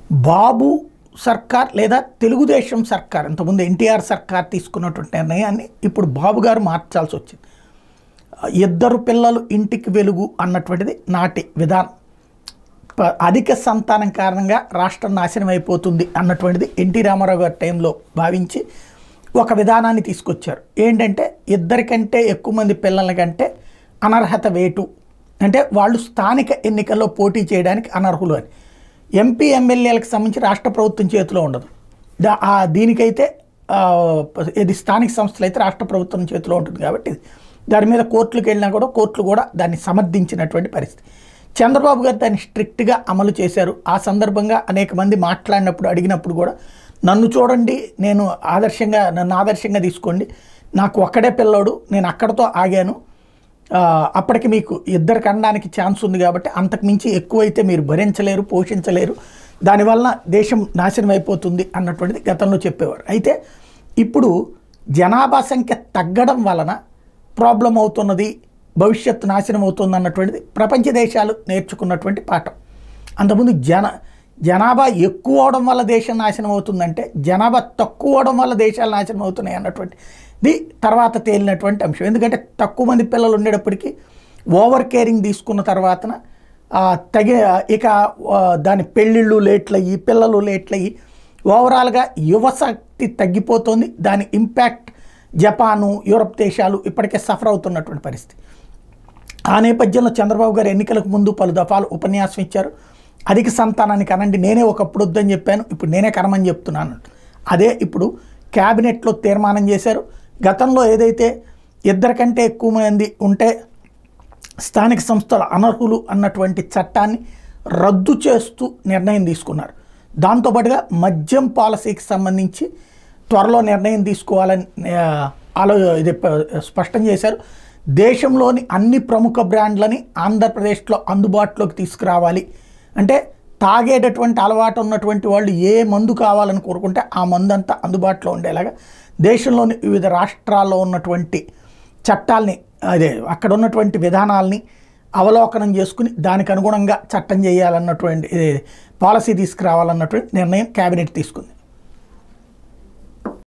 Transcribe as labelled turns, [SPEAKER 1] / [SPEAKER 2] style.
[SPEAKER 1] బాబు సర్కార్ లేదా తెలుగుదేశం సర్కార్ ఇంతకుముందు ఎన్టీఆర్ సర్కార్ తీసుకున్నటువంటి నిర్ణయాన్ని ఇప్పుడు బాబు గారు మార్చాల్సి వచ్చింది. ఇద్దరు పిల్లలు ఇంటికి వెలుగు అన్నటువంటిది నాటి విధానం. అధిక సంతానం కారణంగా రాష్ట్రం నాశనం అయిపోతుంది అన్నటువంటిది ఎన్టీ రామారావు గారి టైంలో భావించి ఒక విధానాన్ని తీసుకొచ్చారు. ఏంటంటే ఇద్దరికంటే ఎక్కువ మంది పిల్లల కంటే అనర్హత వేటు, అంటే వాళ్ళు స్థానిక ఎన్నికల్లో పోటీ చేయడానికి అనర్హులు అని. ఎంపీ ఎమ్మెల్యేలకు సంబంధించి రాష్ట్ర ప్రభుత్వం చేతిలో ఉండదు. దీనికైతే ఇది స్థానిక సంస్థలు అయితే రాష్ట్ర ప్రభుత్వం చేతిలో ఉంటుంది. కాబట్టి దాని మీద కోర్టులకు వెళ్ళినా కూడా కోర్టులు కూడా దాన్ని సమర్థించినటువంటి పరిస్థితి. చంద్రబాబు గారు దాన్ని స్ట్రిక్ట్గా అమలు చేశారు. ఆ సందర్భంగా అనేక మంది మాట్లాడినప్పుడు అడిగినప్పుడు కూడా నన్ను చూడండి, నన్ను ఆదర్శంగా తీసుకోండి, నాకు ఒక్కడే పిల్లోడు, నేను అక్కడతో ఆగాను, అప్పటికి మీకు ఇద్దరికి అనడానికి ఛాన్స్ ఉంది కాబట్టి అంతకుమించి ఎక్కువైతే మీరు భరించలేరు, పోషించలేరు, దానివల్ల దేశం నాశనం అయిపోతుంది అన్నటువంటిది గతంలో చెప్పేవారు. అయితే ఇప్పుడు జనాభా సంఖ్య తగ్గడం వలన ప్రాబ్లం అవుతున్నది, భవిష్యత్తు నాశనం అవుతుంది అన్నటువంటిది ప్రపంచ దేశాలు నేర్చుకున్నటువంటి పాఠం. అంతకుముందు జనాభా ఎక్కువ అవడం వల్ల దేశం నాశనం అవుతుందంటే జనాభా తక్కువ అవడం వల్ల దేశాలు నాశనం అవుతున్నాయి అన్నటువంటిది తర్వాత తేలినటువంటి అంశం. ఎందుకంటే తక్కువ మంది పిల్లలు ఉండేటప్పటికీ ఓవర్ కేరింగ్ తీసుకున్న తర్వాతన ఇక దాని పెళ్ళిళ్ళు లేట్లయ్యి, పిల్లలు లేట్లయ్యి, ఓవరాల్గా యువశక్తి తగ్గిపోతుంది. దాని ఇంపాక్ట్ జపాను, యూరప్ దేశాలు ఇప్పటికే సఫర్ అవుతున్నటువంటి పరిస్థితి. ఆ నేపథ్యంలో చంద్రబాబు గారు ఎన్నికలకు ముందు పలు దఫాలు ఉపన్యాసం ఇచ్చారు. అధిక సంతానాన్ని కనండి, నేనే ఒకప్పుడు వద్దని చెప్పాను, ఇప్పుడు నేనే కనమని చెప్తున్నాను. అదే ఇప్పుడు క్యాబినెట్లో తీర్మానం చేశారు. గతంలో ఏదైతే ఇద్దరికంటే ఎక్కువ మంది ఉంటే స్థానిక సంస్థల అనర్హులు అన్నటువంటి చట్టాన్ని రద్దు చేస్తూ నిర్ణయం తీసుకున్నారు. దాంతోపాటుగా మద్యం పాలసీకి సంబంధించి త్వరలో నిర్ణయం తీసుకోవాలని ఇది స్పష్టం చేశారు. దేశంలోని అన్ని ప్రముఖ బ్రాండ్లని ఆంధ్రప్రదేశ్లో అందుబాటులోకి తీసుకురావాలి. అంటే తాగేటటువంటి అలవాటు ఉన్నటువంటి వాళ్ళు ఏ మందు కావాలని కోరుకుంటే ఆ మందు అంతా అందుబాటులో ఉండేలాగా దేశంలోని వివిధ రాష్ట్రాల్లో ఉన్నటువంటి చట్టాలని, అక్కడ ఉన్నటువంటి విధానాలని అవలోకనం చేసుకుని దానికి అనుగుణంగా చట్టం చేయాలన్నటువంటి పాలసీ తీసుకురావాలన్నటువంటి నిర్ణయం కేబినెట్ తీసుకుంది.